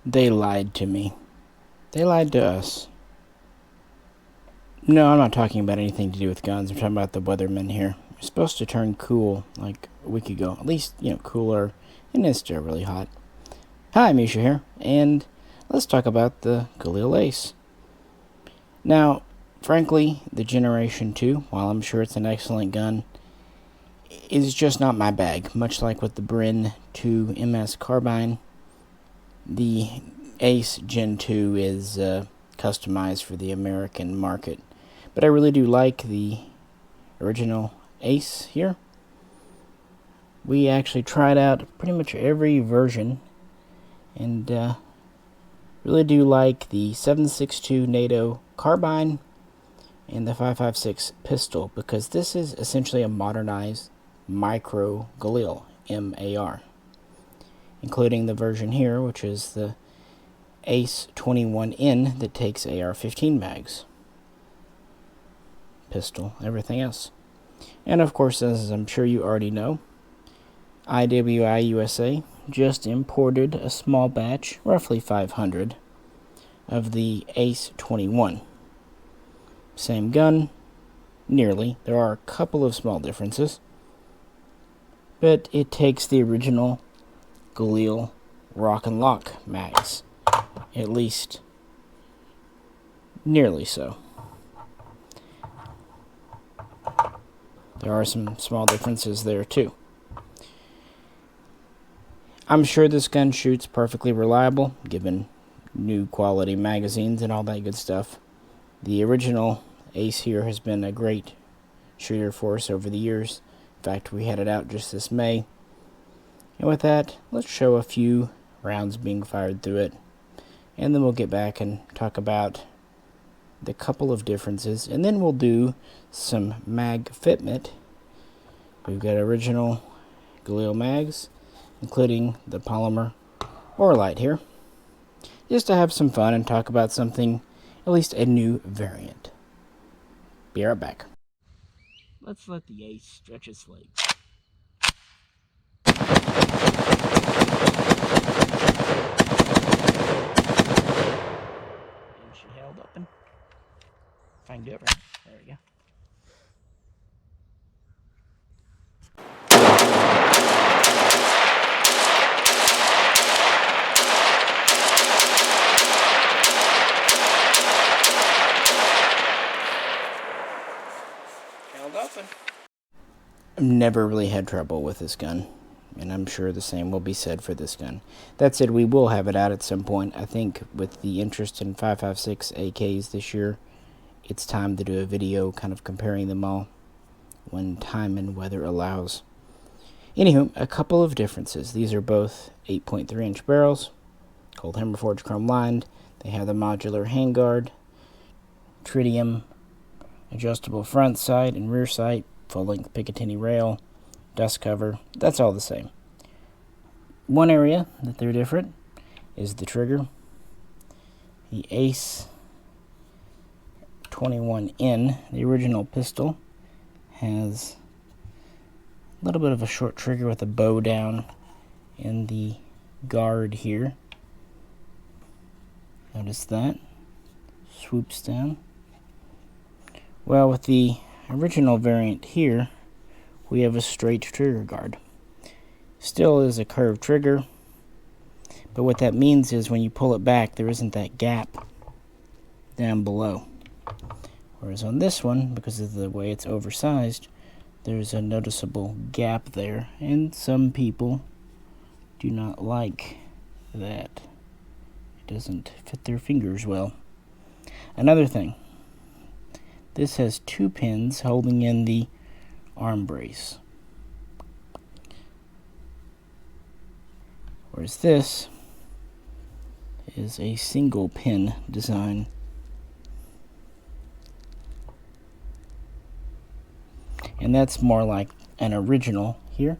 They lied to me. They lied to us. No, I'm not talking about anything to do with guns. I'm talking about the weathermen here. We're supposed to turn cool like a week ago. At least, cooler. And it's still really hot. Hi, Misha here. And let's talk about the Galil Ace. Now, frankly, the Generation 2, while I'm sure it's an excellent gun, is just not my bag. Much like with the Bren 2 MS carbine, the Ace Gen 2 is customized for the American market. But I really do like the original Ace here. We actually tried out pretty much every version, and really do like the 7.62 NATO carbine and the 5.56 pistol, because this is essentially a modernized micro Galil MAR, including the version here, which is the Ace-21 that takes AR-15 mags, pistol, everything else. And of course, as I'm sure you already know, IWI-USA just imported a small batch, roughly 500, of the Ace-21. Same gun, nearly. There are a couple of small differences, but it takes the original Galil Rock and Lock mags, at least nearly so. There are some small differences there too. I'm sure this gun shoots perfectly reliable, given new quality magazines and all that good stuff. The original Ace here has been a great shooter for us over the years. In fact, we had it out just this May. And with that, let's show a few rounds being fired through it. And then we'll get back and talk about the couple of differences. And then we'll do some mag fitment. We've got original Galil mags, including the polymer Orlite here, just to have some fun and talk about something, at least a new variant. Be right back. Let's let the Ace stretch its legs. And she held open. If I can do it right. There we go. Open. I've never really had trouble with this gun, and I'm sure the same will be said for this gun. That said, we will have it out at some point. I think with the interest in 5.56 AKs this year, it's time to do a video kind of comparing them all when time and weather allows. Anywho, a couple of differences. These are both 8.3 inch barrels, cold hammer forged chrome lined. They have the modular handguard, tritium adjustable front sight and rear sight, full-length Picatinny rail, dust cover. That's all the same. One area that they're different is the trigger. The Ace-21, the original pistol, has a little bit of a short trigger with a bow down in the guard here. Notice that. Swoops down. Well, with the original variant here, we have a straight trigger guard. Still is a curved trigger, but what that means is when you pull it back, there isn't that gap down below. Whereas on this one, because of the way it's oversized, there's a noticeable gap there, and some people do not like that. It doesn't fit their fingers well. Another thing. This has 2 pins holding in the arm brace, whereas this is a single pin design. And that's more like an original here.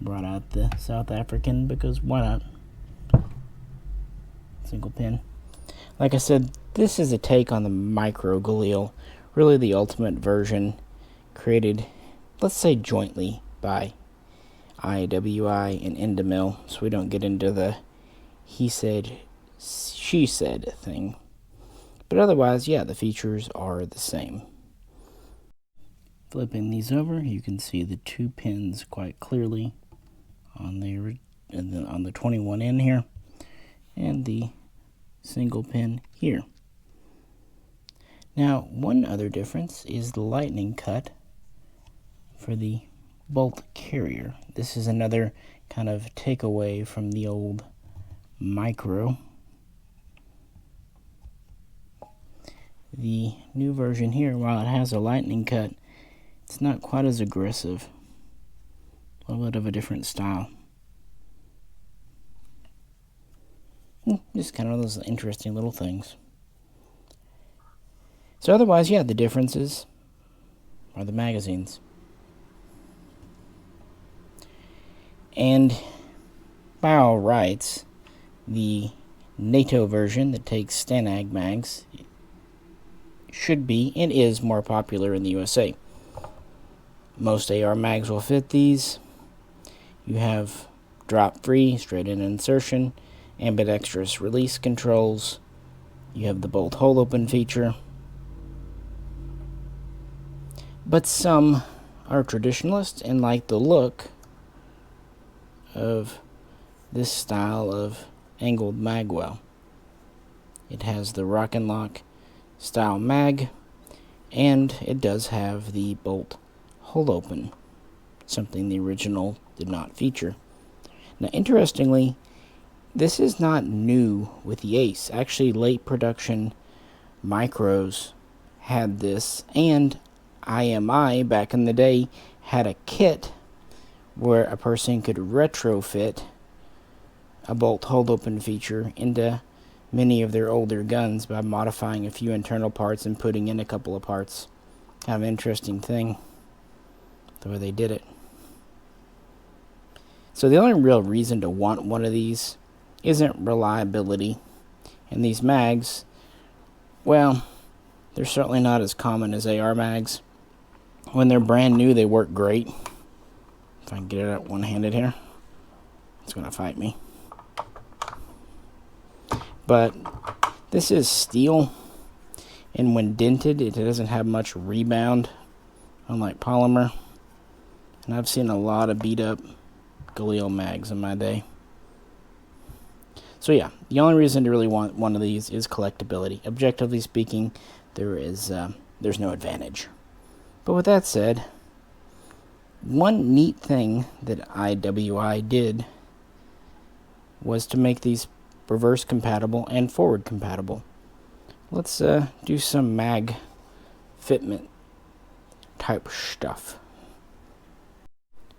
Brought out the South African because why not? Single pin. Like I said, this is a take on the micro Galil, really the ultimate version created, let's say jointly, by IWI and Endemill, so we don't get into the he said, she said thing. But otherwise, yeah, the features are the same. Flipping these over, you can see the 2 pins quite clearly on the 21 in here, and the single pin here. Now, one other difference is the lightning cut for the bolt carrier. This is another kind of takeaway from the old micro. The new version here, while it has a lightning cut, it's not quite as aggressive. A little bit of a different style. Just kind of those interesting little things. So otherwise, yeah, the differences are the magazines. And by all rights, the NATO version that takes STANAG mags should be and is more popular in the USA. Most AR mags will fit these. You have drop-free, straight-in insertion, ambidextrous release controls. You have the bolt hole open feature. But some are traditionalists and like the look of this style of angled magwell. It has the rock and lock style mag, and it does have the bolt hole open, something the original did not feature. Now, interestingly, this is not new with the Ace. Actually, late production micros had this, and IMI back in the day had a kit where a person could retrofit a bolt hold open feature into many of their older guns by modifying a few internal parts and putting in a couple of parts. Kind of an interesting thing, the way they did it. So the only real reason to want one of these isn't reliability. And these mags, well, they're certainly not as common as AR mags. When they're brand new, they work great. If I can get it out one-handed here, it's going to fight me. But this is steel, and when dented, it doesn't have much rebound, unlike polymer. And I've seen a lot of beat-up Galil mags in my day. So yeah, the only reason to really want one of these is collectability. Objectively speaking, there's no advantage. But with that said, one neat thing that IWI did was to make these reverse compatible and forward compatible. Let's do some mag fitment type stuff.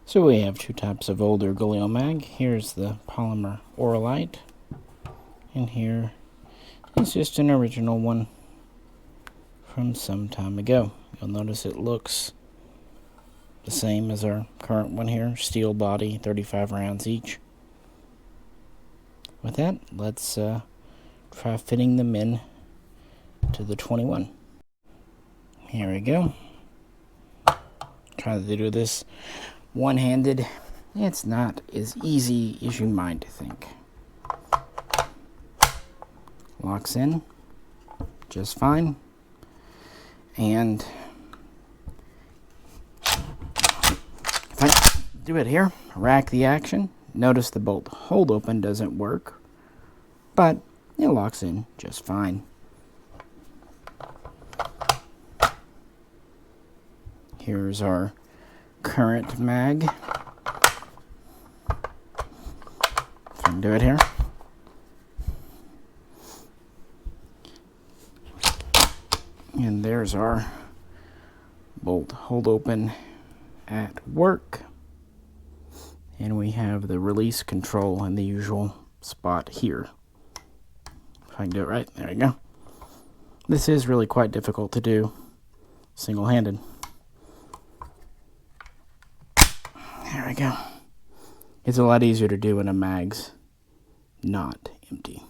So we have 2 types of older Galil mag. Here's the polymer Oralite, and here is just an original one from some time ago. You'll notice it looks the same as our current one here. Steel body, 35 rounds each. With that, let's try fitting them in to the 21. Here we go. Try to do this one-handed. It's not as easy as you might think. Locks in just fine. And if I do it here, rack the action, notice the bolt hold open doesn't work, but it locks in just fine. Here's our current mag. If I can do it here. And there's our bolt hold open at work. And we have the release control in the usual spot here. If I can do it right, there you go. This is really quite difficult to do single-handed. There we go. It's a lot easier to do when a mag's not empty.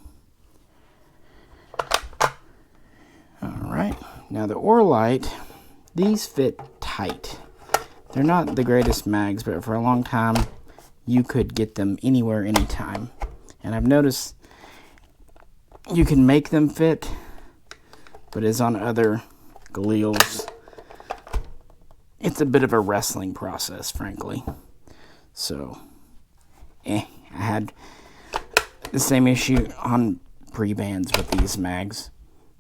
Alright, now the Oralite, these fit tight. They're not the greatest mags, but for a long time you could get them anywhere, anytime. And I've noticed you can make them fit, but as on other Galils, it's a bit of a wrestling process, frankly. So, I had the same issue on pre-bands with these mags,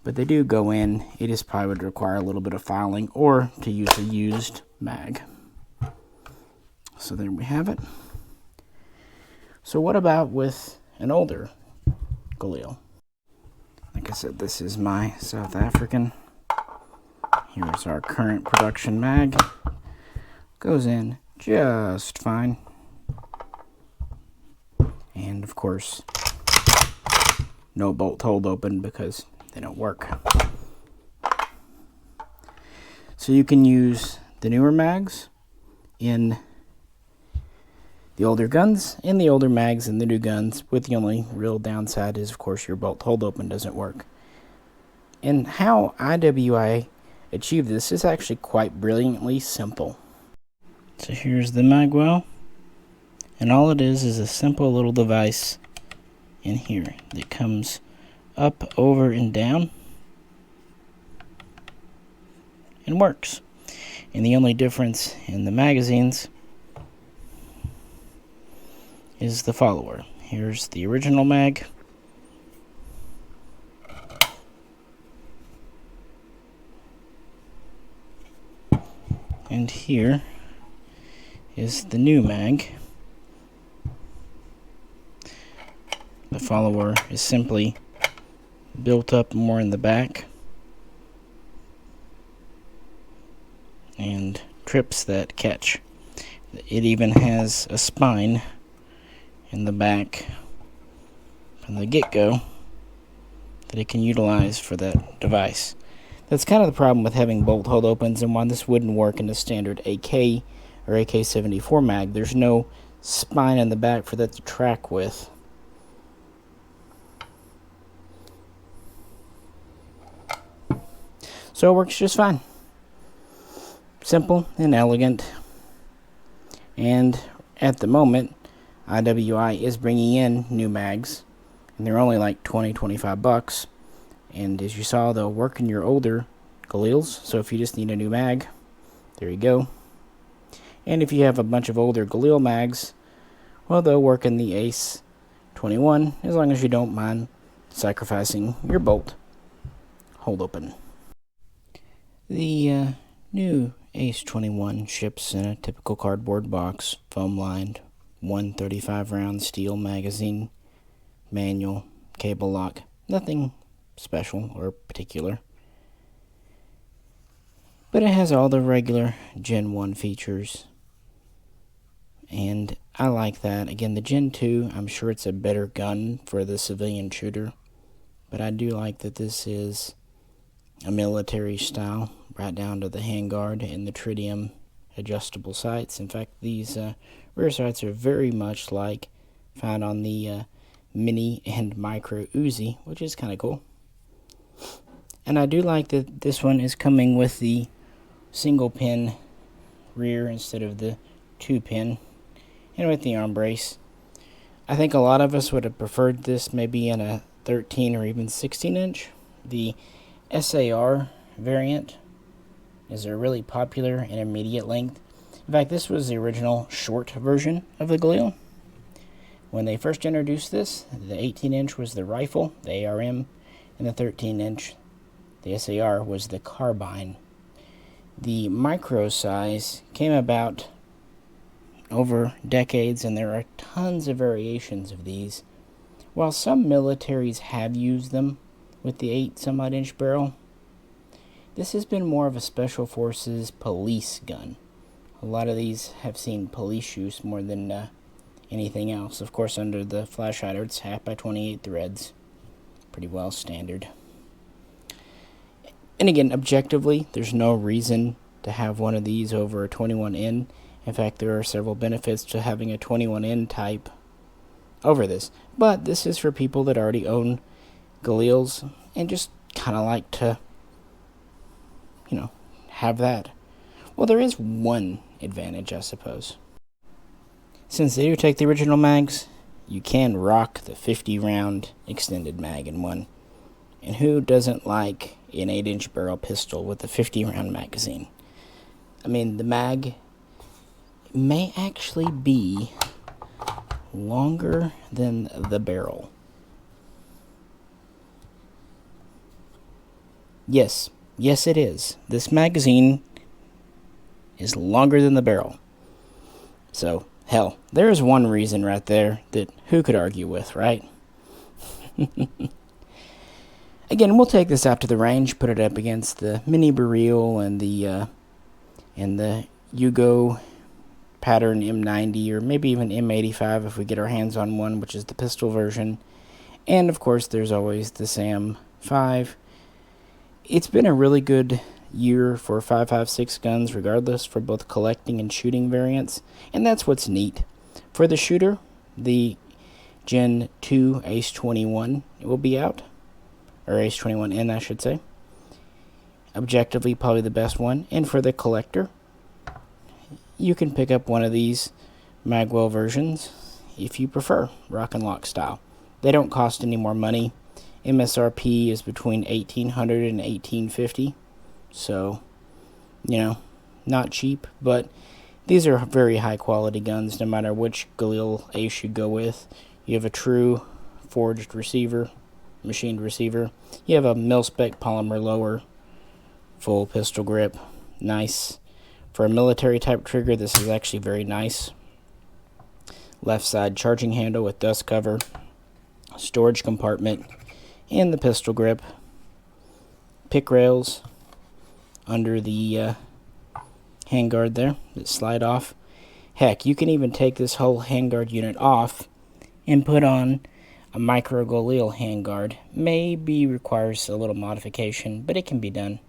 but they do go in. It just probably would require a little bit of filing or to use a used mag. So there we have it. So what about with an older Galil? Like I said, this is my South African. Here's our current production mag. Goes in just fine. And of course, no bolt hold open because they don't work. So you can use the newer mags in the older guns and the older mags in the new guns, with the only real downside is, of course, your bolt hold open doesn't work. And how IWI achieved this is actually quite brilliantly simple. So here's the mag well, and all it is a simple little device in here that comes up, over, and down and works. And the only difference in the magazines is the follower. Here's the original mag. And here is the new mag. The follower is simply built up more in the back and trips that catch. It even has a spine in the back from the get-go that it can utilize for that device. That's kind of the problem with having bolt hold opens, and why this wouldn't work in a standard AK or AK-74 mag. There's no spine in the back for that to track with. So it works just fine. Simple and elegant. And at the moment, IWI is bringing in new mags, and they're only like $20-25. And as you saw, they'll work in your older Galils. So if you just need a new mag, there you go. And if you have a bunch of older Galil mags, well, they'll work in the Ace-21, as long as you don't mind sacrificing your bolt hold open. The new Ace-21 ships in a typical cardboard box, foam-lined, 135-round steel magazine, manual, cable lock, nothing special or particular. But it has all the regular Gen 1 features, and I like that. Again, the Gen 2, I'm sure it's a better gun for the civilian shooter, but I do like that this is a military style, right down to the handguard and the tritium adjustable sights. In fact, these rear sights are very much like found on the mini and micro Uzi, which is kind of cool. And I do like that this one is coming with the single pin rear instead of the 2-pin, and with the arm brace. I think a lot of us would have preferred this maybe in a 13 or even 16 inch. The SAR variant is a really popular and immediate length. In fact, this was the original short version of the Galil. When they first introduced this, the 18-inch was the rifle, the ARM, and the 13-inch, the SAR, was the carbine. The micro size came about over decades, and there are tons of variations of these. While some militaries have used them with the 8-some-odd-inch barrel, this has been more of a special forces police gun. A lot of these have seen police use more than anything else. Of course, under the flash hider, it's 1/2 by 28 threads. Pretty well standard. And again, objectively, there's no reason to have one of these over a 21N. In fact, there are several benefits to having a 21N type over this. But this is for people that already own Galils and just kind of like to, have that. Well, there is one advantage, I suppose. Since they do take the original mags, you can rock the 50 round extended mag in one. And who doesn't like an 8-inch barrel pistol with a 50 round magazine? I mean, the mag may actually be longer than the barrel. Yes, it is. This magazine is longer than the barrel. So, hell, there's one reason right there that who could argue with, right? Again, we'll take this out to the range, put it up against the Mini Baril and the Yugo pattern M90, or maybe even M85 if we get our hands on one, which is the pistol version. And of course, there's always the Sam 5. It's been a really good year for 5.56 guns, regardless, for both collecting and shooting variants, and that's what's neat. For the shooter, the Gen 2 Ace-21 will be out, or Ace-21N, I should say. Objectively, probably the best one. And for the collector, you can pick up one of these Magwell versions if you prefer, rock and lock style. They don't cost any more money. MSRP is between $1,800 and $1,850. So, you know, not cheap, but these are very high quality guns no matter which Galil Ace you go with. You have a true forged receiver, machined receiver. You have a mil-spec polymer lower, full pistol grip, nice. For a military type trigger, this is actually very nice. Left side charging handle with dust cover, storage compartment, and the pistol grip. Pick rails under the handguard there that slide off. Heck, you can even take this whole handguard unit off and put on a micro Galil handguard. Maybe requires a little modification, but it can be done.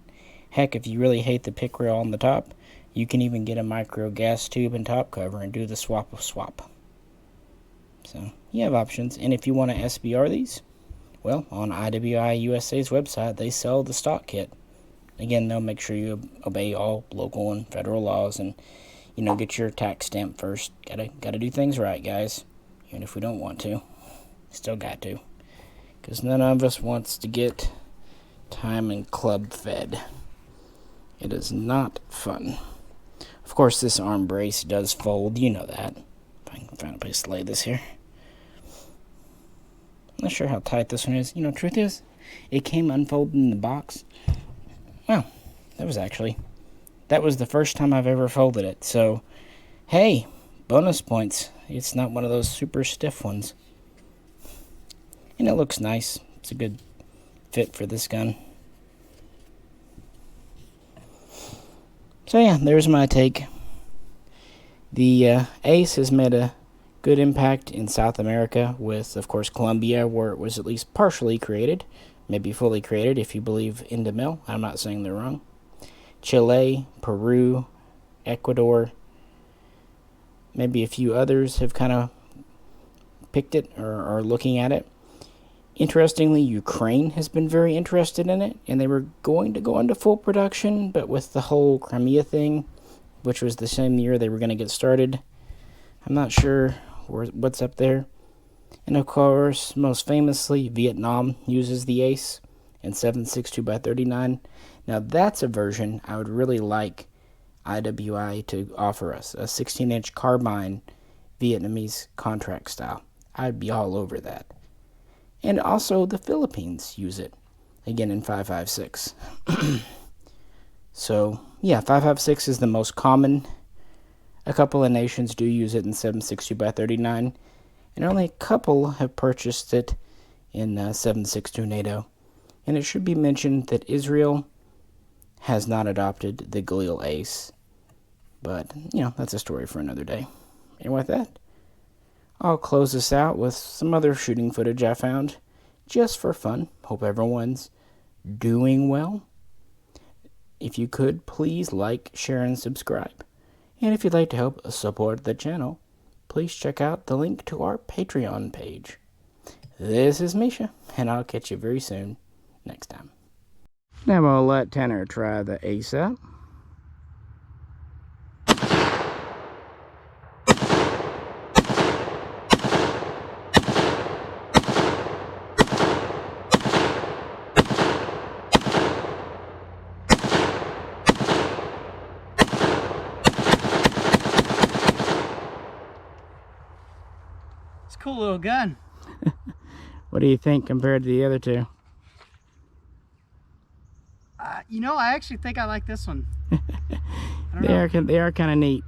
Heck, if you really hate the pick rail on the top, you can even get a micro gas tube and top cover and do the swap of swap. So, you have options. And if you want to SBR these, well, on IWI-USA's website, they sell the stock kit. Again, they'll make sure you obey all local and federal laws and, you know, get your tax stamp first. Gotta do things right, guys. Even if we don't want to. Still got to. Because none of us wants to get time and club fed. It is not fun. Of course, this arm brace does fold. You know that. If I can find a place to lay this here. Not sure how tight this one is. You know, truth is, it came unfolded in the box. Well, that was the first time I've ever folded it. So, hey, bonus points. It's not one of those super stiff ones. And it looks nice. It's a good fit for this gun. So yeah, there's my take. The Ace has made a good impact in South America with, of course, Colombia, where it was at least partially created. Maybe fully created if you believe Indamil. I'm not saying they're wrong. Chile, Peru, Ecuador, maybe a few others have kind of picked it or are looking at it. Interestingly, Ukraine has been very interested in it, and they were going to go into full production, but with the whole Crimea thing, which was the same year they were going to get started, I'm not sure what's up there. And of course, most famously, Vietnam uses the Ace in 7.62x39. Now that's a version I would really like IWI to offer us, a 16-inch carbine Vietnamese contract style. I'd be all over that. And also the Philippines use it, again in 5.56. So, yeah, 5.56 is the most common. A couple of nations do use it in 7.62x39, and only a couple have purchased it in 7.62 NATO. And it should be mentioned that Israel has not adopted the Galil Ace, but, you know, that's a story for another day. And with that, I'll close this out with some other shooting footage I found, just for fun. Hope everyone's doing well. If you could, please like, share, and subscribe. And if you'd like to help support the channel, please check out the link to our Patreon page. This is Misha, and I'll catch you very soon next time. Now we'll let Tanner try the Ace out. cool little gun. What do you think compared to the other two? You know, I actually think I like this one. They are kind of neat.